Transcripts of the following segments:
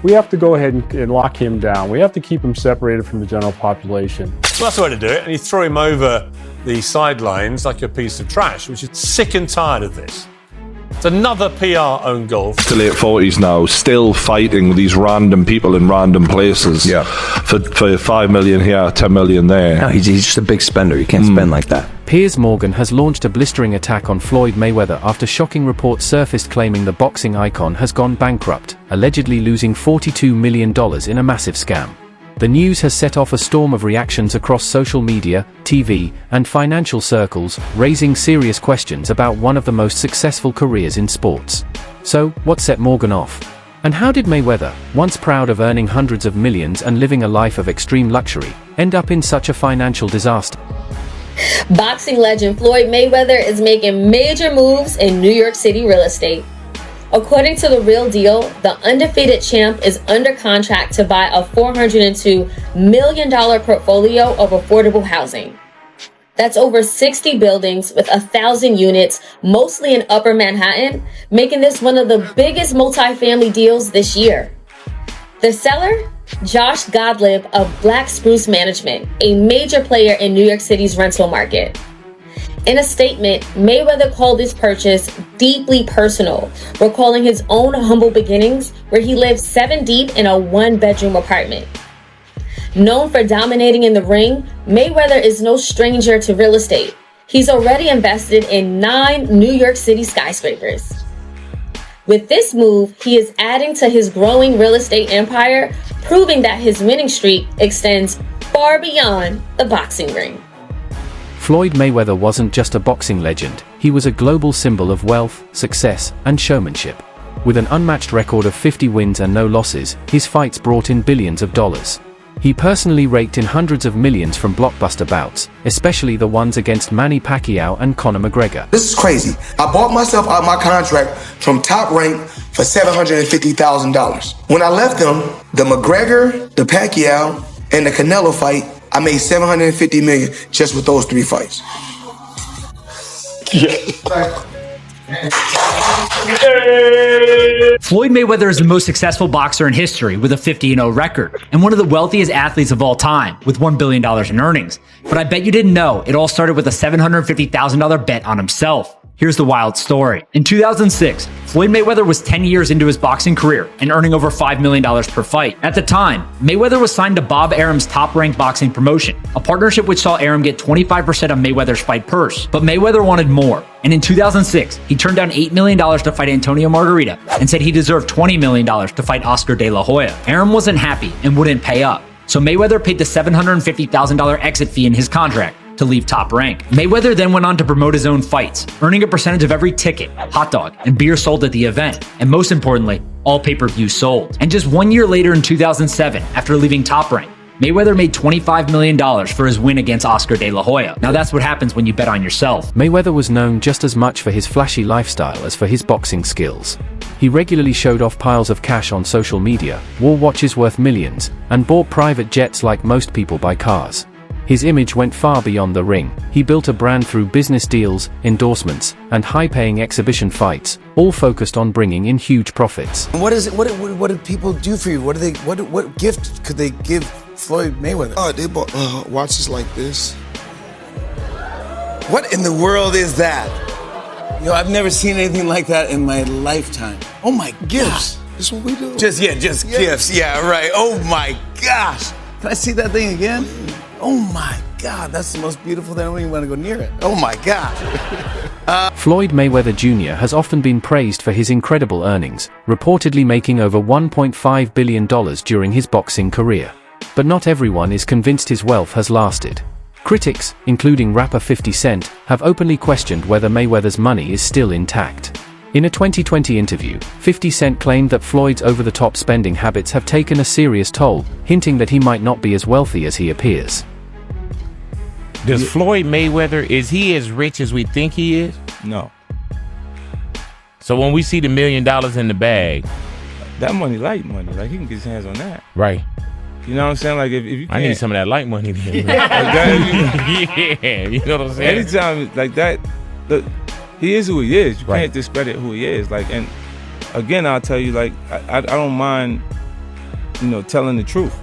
we have to go ahead and lock him down. We have to keep him separated from the general population. Well, that's the way to do it. And you throw him over the sidelines like a piece of trash, which is sick and tired of this. It's another PR own goal. To late 40s now, still fighting with these random people in random places. Yeah. For 5 million here, 10 million there. No, he's just a big spender. You can't spend like that. Piers Morgan has launched a blistering attack on Floyd Mayweather after shocking reports surfaced claiming the boxing icon has gone bankrupt, allegedly losing $42 million in a massive scam. The news has set off a storm of reactions across social media, TV, and financial circles, raising serious questions about one of the most successful careers in sports. So, what set Morgan off? And how did Mayweather, once proud of earning hundreds of millions and living a life of extreme luxury, end up in such a financial disaster? Boxing legend Floyd Mayweather is making major moves in New York City real estate. According to The Real Deal, the undefeated champ is under contract to buy a $402 million portfolio of affordable housing. That's over 60 buildings with 1,000 units, mostly in Upper Manhattan, making this one of the biggest multifamily deals this year. The seller? Josh Godlib of Black Spruce Management, a major player in New York City's rental market. In a statement, Mayweather called this purchase deeply personal, recalling his own humble beginnings where he lived 7 deep in a 1-bedroom apartment. Known for dominating in the ring, Mayweather is no stranger to real estate. He's already invested in 9 New York City skyscrapers. With this move, he is adding to his growing real estate empire, proving that his winning streak extends far beyond the boxing ring. Floyd Mayweather wasn't just a boxing legend, he was a global symbol of wealth, success, and showmanship. With an unmatched record of 50 wins and no losses, his fights brought in billions of dollars. He personally raked in hundreds of millions from blockbuster bouts, especially the ones against Manny Pacquiao and Conor McGregor. This is crazy. I bought myself out my contract from Top Rank for $750,000. When I left them, the McGregor, the Pacquiao, and the Canelo fight, I made $750 million just with those 3 fights. Floyd Mayweather is the most successful boxer in history with a 50-0 record, and one of the wealthiest athletes of all time with $1 billion in earnings. But I bet you didn't know it all started with a $750,000 bet on himself. Here's the wild story. In 2006, Floyd Mayweather was 10 years into his boxing career and earning over $5 million per fight. At the time, Mayweather was signed to Bob Arum's Top-Ranked Boxing promotion, a partnership which saw Arum get 25% of Mayweather's fight purse. But Mayweather wanted more, and in 2006, he turned down $8 million to fight Antonio Margarita and said he deserved $20 million to fight Oscar De La Hoya. Arum wasn't happy and wouldn't pay up, so Mayweather paid the $750,000 exit fee in his contract to leave Top Rank. Mayweather then went on to promote his own fights, earning a percentage of every ticket, hot dog, and beer sold at the event, and most importantly, all pay-per-views sold. And just 1 year later in 2007, after leaving Top Rank, Mayweather made $25 million for his win against Oscar De La Hoya. Now that's what happens when you bet on yourself. Mayweather was known just as much for his flashy lifestyle as for his boxing skills. He regularly showed off piles of cash on social media, wore watches worth millions, and bought private jets like most people buy cars. His image went far beyond the ring. He built a brand through business deals, endorsements, and high-paying exhibition fights, all focused on bringing in huge profits. What is it? What did people do for you? What gift could they give Floyd Mayweather? Oh, they bought watches like this. What in the world is that? Yo, I've never seen anything like that in my lifetime. Oh my Gifts. gosh. This is what we do. Just gifts. Yeah, right. Oh my gosh. Can I see that thing again? Oh my God, that's the most beautiful thing. I don't even want to go near it. Oh my God. Floyd Mayweather Jr. has often been praised for his incredible earnings, reportedly making over $1.5 billion during his boxing career. But not everyone is convinced his wealth has lasted. Critics, including rapper 50 Cent, have openly questioned whether Mayweather's money is still intact. In a 2020 interview, 50 Cent claimed that Floyd's over-the-top spending habits have taken a serious toll, hinting that he might not be as wealthy as he appears. Does Floyd Mayweather, is he as rich as we think he is? No. So when we see the $1 million in the bag, That money, light money. Like, he can get his hands on that. right? You know what I'm saying? Like, if you can't. I need some of that light money then. Like that, Yeah, you know what I'm saying? anytime, like that, look, he is who he is. You Right. can't discredit who he is. Like, and again, I'll tell you, like, I don't mind, telling the truth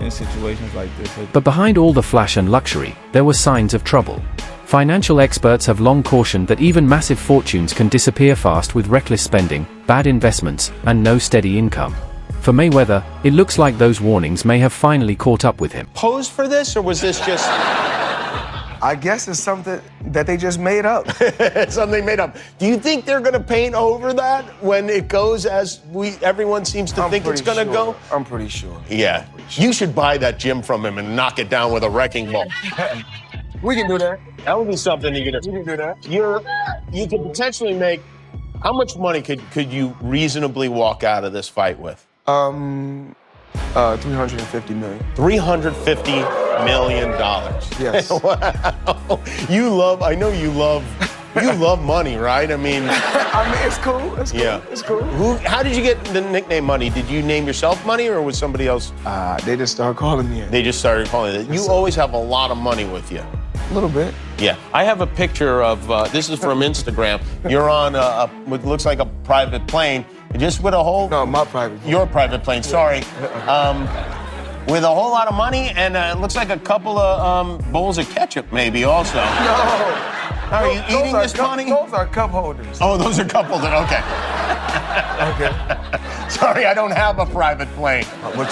in situations like this. But behind all the flash and luxury, there were signs of trouble. Financial experts have long cautioned that even massive fortunes can disappear fast with reckless spending, bad investments, and no steady income. For Mayweather, it looks like those warnings may have finally caught up with him. Posed for this, or was this just... I guess it's something that they just made up. Something they made up. Do you think they're going to paint over that when it goes as everyone seems to think it's going to go? I'm pretty sure. Yeah. You should buy that gym from him and knock it down with a wrecking ball. We can do that. That would be something you could do. We can do that. You could potentially make... How much money could you reasonably walk out of this fight with? 350 million. $350 million. Yes. Wow. I know you love money, right? I mean, it's cool. It's cool. Yeah. It's cool. How did you get the nickname Money? Did you name yourself Money, or was somebody else? They just started calling me it. They just started calling it. You always have a lot of money with you. A little bit. Yeah. I have a picture of, this is from Instagram. You're on what looks like a private plane, just with a whole... No, my private plane. Your private plane, sorry. With a whole lot of money, and it looks like a couple of bowls of ketchup, maybe, also. No. Are you eating this money? Those are cup holders. Oh, those are cup holders, okay. Okay. Sorry, I don't have a private plane. You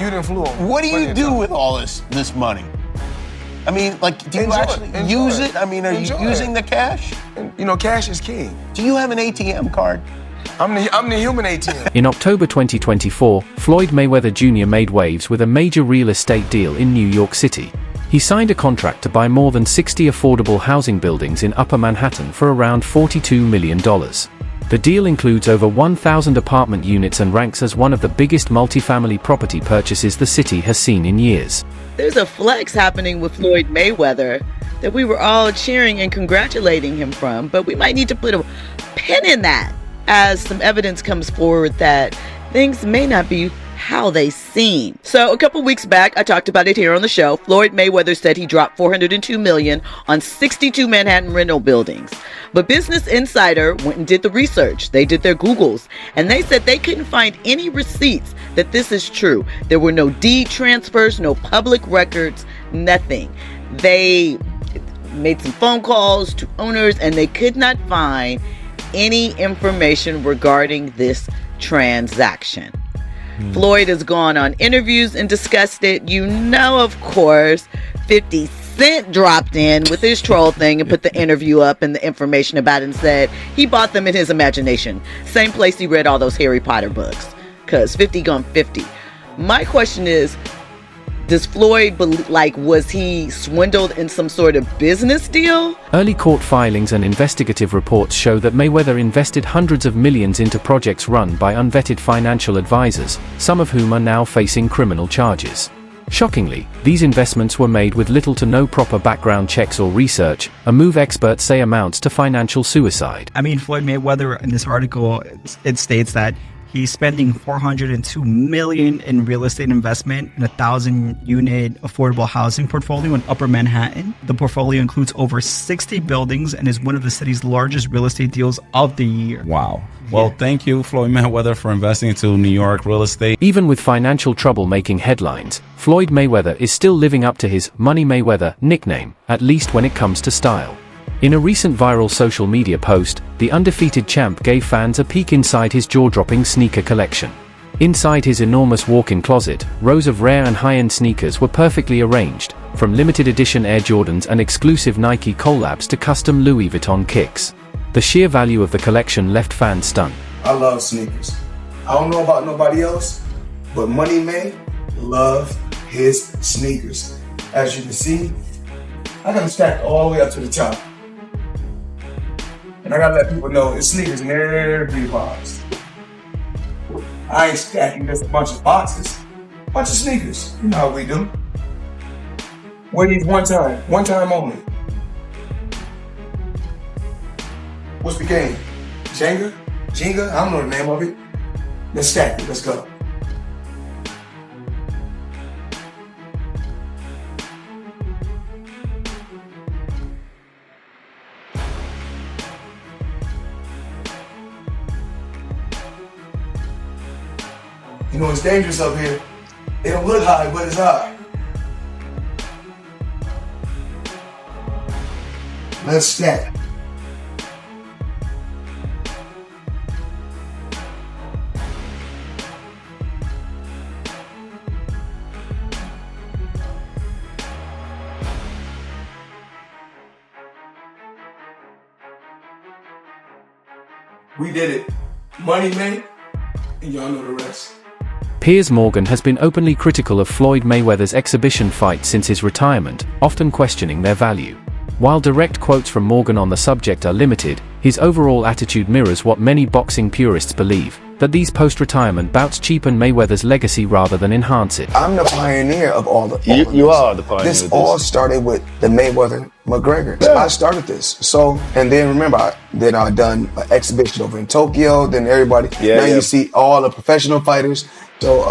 didn't flew on. What do you do with all this money? I mean, like, do you actually use it? I mean, are you using the cash? Cash is king. Do you have an ATM card? I'm the human ATM. In October 2024, Floyd Mayweather Jr. made waves with a major real estate deal in New York City. He signed a contract to buy more than 60 affordable housing buildings in Upper Manhattan for around $42 million. The deal includes over 1,000 apartment units and ranks as one of the biggest multifamily property purchases the city has seen in years. There's a flex happening with Floyd Mayweather that we were all cheering and congratulating him from, but we might need to put a pin in that as some evidence comes forward that things may not be how they seem. So a couple weeks back, I talked about it here on the show. Floyd Mayweather said he dropped $402 million on 62 Manhattan rental buildings. But Business Insider went and did the research. They did their Googles, and they said they couldn't find any receipts that this is true. There were no deed transfers, no public records, nothing. They made some phone calls to owners, and they could not find any information regarding this transaction. Floyd has gone on interviews and discussed it. Of course, 50 Cent dropped in with his troll thing and put the interview up and the information about it and said he bought them in his imagination. Same place he read all those Harry Potter books. Because 50 gone 50. My question is, does Floyd, was he swindled in some sort of business deal? Early court filings and investigative reports show that Mayweather invested hundreds of millions into projects run by unvetted financial advisors, some of whom are now facing criminal charges. Shockingly, these investments were made with little to no proper background checks or research, a move experts say amounts to financial suicide. I mean, Floyd Mayweather, in this article, it states that he's spending $402 million in real estate investment in a 1,000-unit affordable housing portfolio in Upper Manhattan. The portfolio includes over 60 buildings and is one of the city's largest real estate deals of the year. Wow. Well, thank you, Floyd Mayweather, for investing into New York real estate. Even with financial trouble making headlines, Floyd Mayweather is still living up to his Money Mayweather nickname, at least when it comes to style. In a recent viral social media post, the undefeated champ gave fans a peek inside his jaw-dropping sneaker collection. Inside his enormous walk-in closet, rows of rare and high-end sneakers were perfectly arranged, from limited edition Air Jordans and exclusive Nike collabs to custom Louis Vuitton kicks. The sheer value of the collection left fans stunned. I love sneakers. I don't know about nobody else, but Money May love his sneakers. As you can see, I got them stacked all the way up to the top. And I gotta let people know it's sneakers in every box. I ain't stacking just a bunch of boxes. Bunch of sneakers. You know how we do. Wear these one time only. What's the game? Jenga? I don't know the name of it. Let's stack it, let's go. You know, it's dangerous up here. It don't look high, but it's high. Let's stack. We did it. Money made, and y'all know the rest. Piers Morgan has been openly critical of Floyd Mayweather's exhibition fights since his retirement, often questioning their value. While direct quotes from Morgan on the subject are limited, his overall attitude mirrors what many boxing purists believe, that these post-retirement bouts cheapen Mayweather's legacy rather than enhance it. I'm the pioneer of all of You are the pioneer. This all started with the Mayweather-McGregor. Yeah. I started this. So, and then remember, I done an exhibition over in Tokyo, then everybody, now you see all the professional fighters. So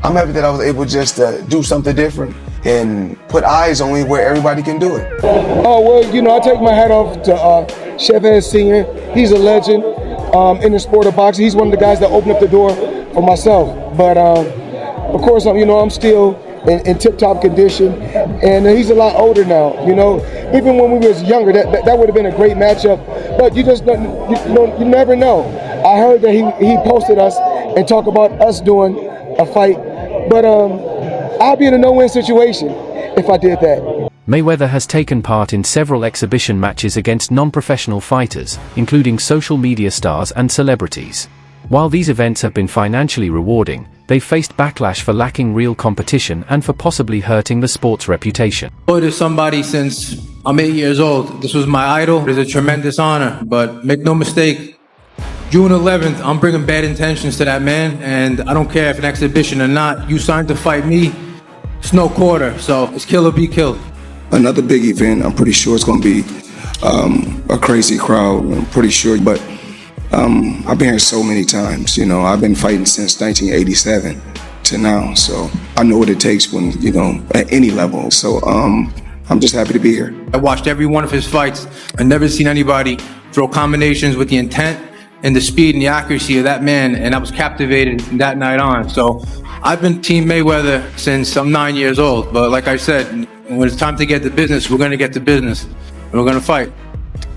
I'm happy that I was able just to do something different and put eyes on me where everybody can do it. Oh, well, you know, I take my hat off to Chef Ed Sr. He's a legend in the sport of boxing. He's one of the guys that opened up the door for myself. But of course, you know, I'm still in tip-top condition, and he's a lot older now. You know, even when we was younger, that would have been a great matchup. But you just you never know. I heard that he posted us and talk about us doing a fight, but I'll be in a no-win situation if I did that. Mayweather has taken part in several exhibition matches against non-professional fighters, including social media stars and celebrities. While these events have been financially rewarding, they faced backlash for lacking real competition and for possibly hurting the sport's reputation. Floyd is somebody since I'm 8 years old. This was my idol. It is a tremendous honor, but make no mistake, June 11th, I'm bringing bad intentions to that man, and I don't care if an exhibition or not. You signed to fight me, it's no quarter, so it's kill or be killed. Another big event, I'm pretty sure it's going to be a crazy crowd, I'm pretty sure, but I've been here so many times, you know, I've been fighting since 1987 to now, so I know what it takes when, you know, at any level, so I'm just happy to be here. I watched every one of his fights. I've never seen anybody throw combinations with the intent and the speed and the accuracy of that man, and I was captivated from that night on. So I've been Team Mayweather since I'm 9 years old, but like I said, when it's time to get to business, we're gonna get to business, and we're gonna fight.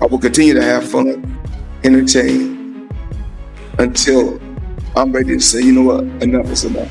I will continue to have fun, entertain, until I'm ready to say, you know what, enough is enough.